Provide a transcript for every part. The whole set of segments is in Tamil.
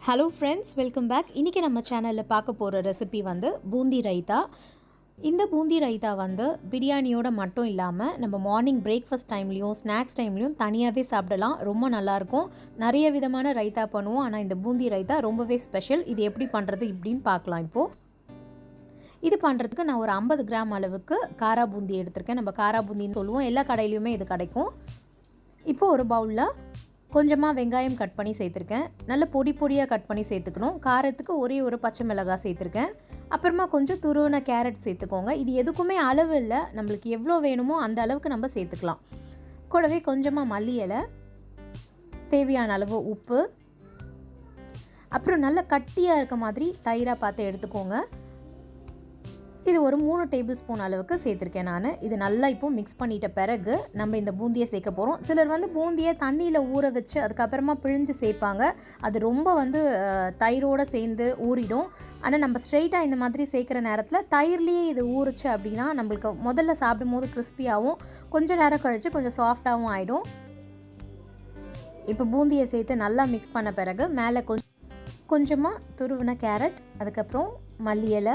Hello friends, welcome back. இன்னைக்கு நம்ம சேனல்ல பார்க்க போற ரெசிபி வந்து பூந்தி ரைத்தா. இந்த பூந்தி ரைத்தா வந்து பிரியாணியோட மட்டும் இல்லாம நம்ம மார்னிங் பிரேக்ஃபாஸ்ட் டைம்லயும் ஸ்நாக்ஸ் டைம்லயும் தனியாவே சாப்பிடலாம். ரொம்ப நல்லா இருக்கும். நிறைய விதமான ரைத்தா பண்ணுவோம். ஆனா இந்த பூந்தி ரைத்தா ரொம்பவே ஸ்பெஷல். இது எப்படி பண்றது இப்படின்னு பார்க்கலாம் இப்போ. இது பண்ணுறதுக்கு நான் ஒரு 50 கிராம் அளவுக்கு காரா பூந்தி எடுத்திருக்கேன். நம்ம காரா பூந்தின்னு சொல்லுவோம். எல்லா கடையிலையுமே இது கிடைக்கும். இப்போ ஒரு பவுலில் கொஞ்சமாக வெங்காயம் கட் பண்ணி சேர்த்துருக்கேன். நல்ல பொடி பொடியாக கட் பண்ணி சேர்த்துக்கணும். காரத்துக்கு ஒரே ஒரு பச்சை மிளகாய் சேர்த்துருக்கேன். அப்புறமா கொஞ்சம் துருவின கேரட் சேர்த்துக்கோங்க. இது எதுக்குமே அளவு இல்லை, நம்மளுக்கு எவ்வளோ வேணுமோ அந்த அளவுக்கு நம்ம சேர்த்துக்கலாம். கூடவே கொஞ்சமாக மல்லி இலை, தேவையான அளவு உப்பு, அப்புறம் நல்ல கட்டியாக இருக்க மாதிரி தயிராக பார்த்து எடுத்துக்கோங்க. இது ஒரு 3 டேபிள் ஸ்பூன் அளவுக்கு சேர்த்துருக்கேன் நான். இது நல்லா இப்போ மிக்ஸ் பண்ணிட்ட பிறகு நம்ம இந்த பூந்தியை சேர்க்க போகிறோம். சிலர் வந்து பூந்தியை தண்ணியில் ஊற வச்சு அதுக்கப்புறமா பிழிஞ்சு சேர்ப்பாங்க. அது ரொம்ப வந்து தயிரோடு சேர்ந்து ஊறிடும். ஆனால் நம்ம ஸ்ட்ரெயிட்டாக இந்த மாதிரி சேர்க்குற நேரத்தில் தயிர்லேயே இது ஊறுச்சு அப்படின்னா நம்மளுக்கு முதல்ல சாப்பிடும்போது கிறிஸ்பியாகவும் கொஞ்சம் நேரம் கழித்து கொஞ்சம் சாஃப்டாகவும் ஆகிடும். இப்போ பூந்தியை சேர்த்து நல்லா மிக்ஸ் பண்ண பிறகு மேலே கொஞ்சமாக துருவின கேரட், அதுக்கப்புறம் மல்லி இலை,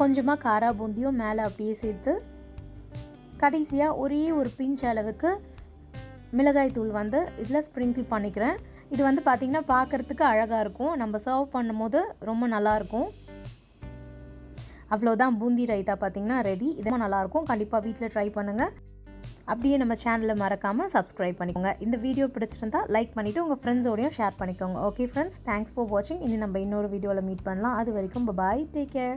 கொஞ்சமாக காரா பூந்தியும் மேலே அப்படியே சேர்த்து கடைசியாக ஒரே ஒரு பிஞ்ச் அளவுக்கு மிளகாய் தூள் வந்து இதில் ஸ்ப்ரிங்கிள் பண்ணிக்கிறேன். இது வந்து பார்த்திங்கன்னா பார்க்குறதுக்கு அழகாக இருக்கும். நம்ம சர்வ் பண்ணும்போது ரொம்ப நல்லாயிருக்கும். அவ்வளோதான், பூந்தி ரைத்தா பார்த்திங்கன்னா ரெடி. இதெல்லாம் நல்லாயிருக்கும். கண்டிப்பாக வீட்டில் ட்ரை பண்ணுங்கள். அப்படியே நம்ம சேனலை மறக்காமல் சப்ஸ்கிரைப் பண்ணிக்கோங்க. இந்த வீடியோ பிடிச்சிருந்தா லைக் பண்ணிவிட்டு உங்கள் ஃப்ரெண்ட்ஸோடையும் ஷேர் பண்ணிக்கோங்க. ஓகே ஃப்ரெண்ட்ஸ், தேங்க்ஸ் ஃபார் வாட்சிங். இனி நம்ம இன்னொரு வீடியோவில் மீட் பண்ணலாம். அது வரைக்கும் பாய், டேக் கேர்.